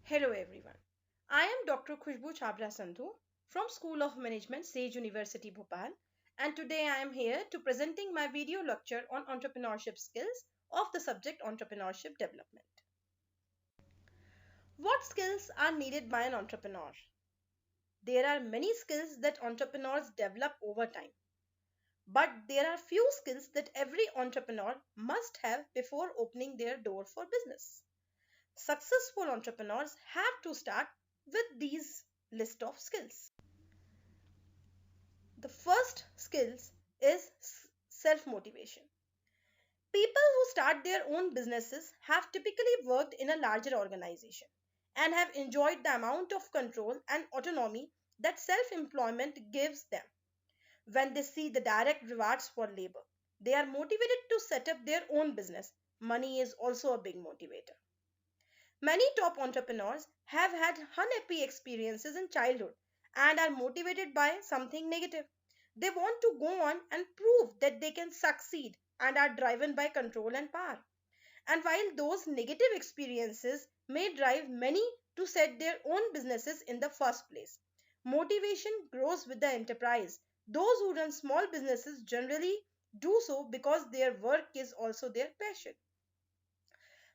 Hello everyone. I am Dr. Khushboo Sandhu from School of Management, Sage University, Bhopal, and today I am here to presenting my video lecture on entrepreneurship skills of the subject entrepreneurship development. What skills are needed by an entrepreneur? There are many skills that entrepreneurs develop over time, but there are few skills that every entrepreneur must have before opening their door for business. Successful entrepreneurs have to start with these list of skills. The first skills is self motivation. People who start their own businesses have typically worked in a larger organization and have enjoyed the amount of control and autonomy that self employment gives them. When they see the direct rewards for labor, they are motivated to set up their own business. Money is also a big motivator. Many top entrepreneurs have had unhappy experiences in childhood and are motivated by something negative. They want to go on and prove that they can succeed and are driven by control and power. And while those negative experiences may drive many to set their own businesses in the first place, motivation grows with the enterprise. Those who run small businesses generally do so because their work is also their passion.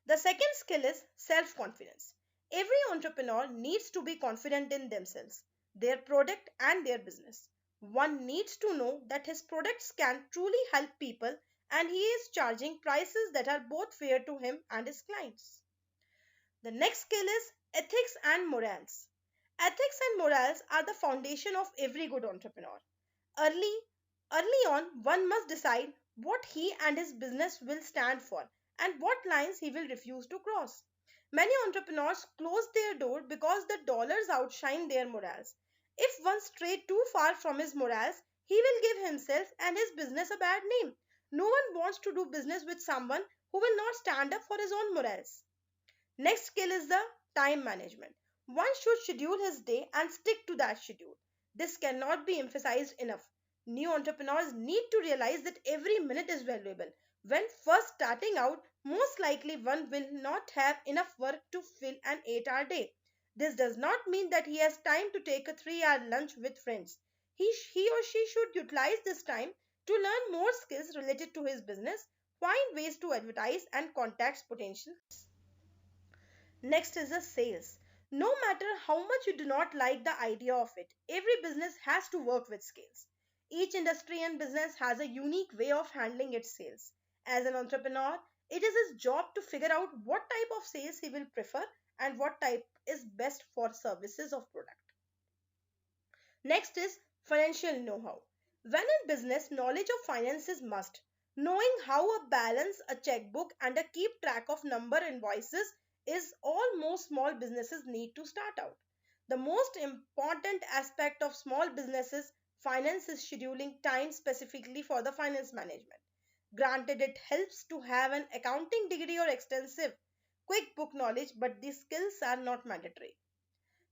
The second skill is self confidence. Every entrepreneur needs to be confident in themselves, their product, and their business. One needs to know that his products can truly help people and he is charging prices that are both fair to him and his clients. The next skill is ethics and morals. Ethics and morals are the foundation of every good entrepreneur. Early, early on, one must decide what he and his business will stand for and what lines he will refuse to cross. Many entrepreneurs close their door because the dollars outshine their morals. If one stray too far from his morals, he will give himself and his business a bad name. No one wants to do business with someone who will not stand up for his own morals. Next skill is the time management. One should schedule his day and stick to that schedule. This cannot be emphasized enough. New entrepreneurs need to realize that every minute is valuable. When first starting out, most likely one will not have enough work to fill an 8-hour day. This does not mean that he has time to take a 3-hour lunch with friends. He or she should utilize this time to learn more skills related to his business, find ways to advertise and contact potential. Next is the sales. No matter how much you do not like the idea of it, every business has to work with scales. Each industry and business has a unique way of handling its sales. As an entrepreneur, it is his job to figure out what type of sales he will prefer and what type is best for services of product. Next is financial know-how. When in business, knowledge of finance is must. Knowing how a balance, a checkbook, and a keep track of number invoices is all most small businesses need to start out. The most important aspect of small businesses finance is scheduling time specifically for the finance management. Granted, it helps to have an accounting degree or extensive quick book knowledge, but these skills are not mandatory.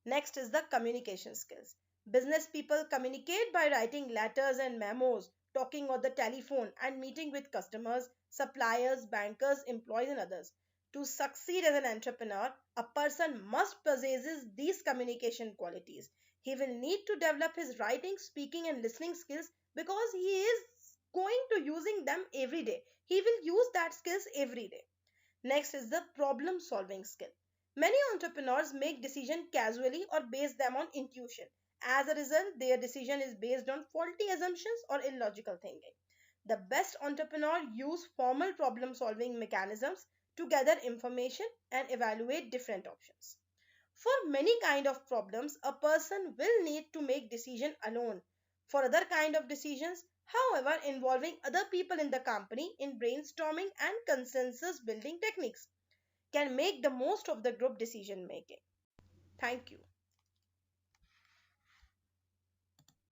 Next is the communication skills. Business people communicate by writing letters and memos, talking on the telephone, and meeting with customers, suppliers, bankers, employees, and others. To succeed as an entrepreneur, a person must possess these communication qualities. He will need to develop his writing, speaking, and listening skills because he is going to using them every day. He will use that skills every day. Next is the problem solving skill. Many entrepreneurs make decisions casually or base them on intuition. As a result, their decision is based on faulty assumptions or illogical thinking. The best entrepreneur use formal problem solving mechanisms to gather information and evaluate different options. For many kind of problems, a person will need to make decision alone. For other kind of decisions, however, involving other people in the company in brainstorming and consensus building techniques can make the most of the group decision making. Thank you.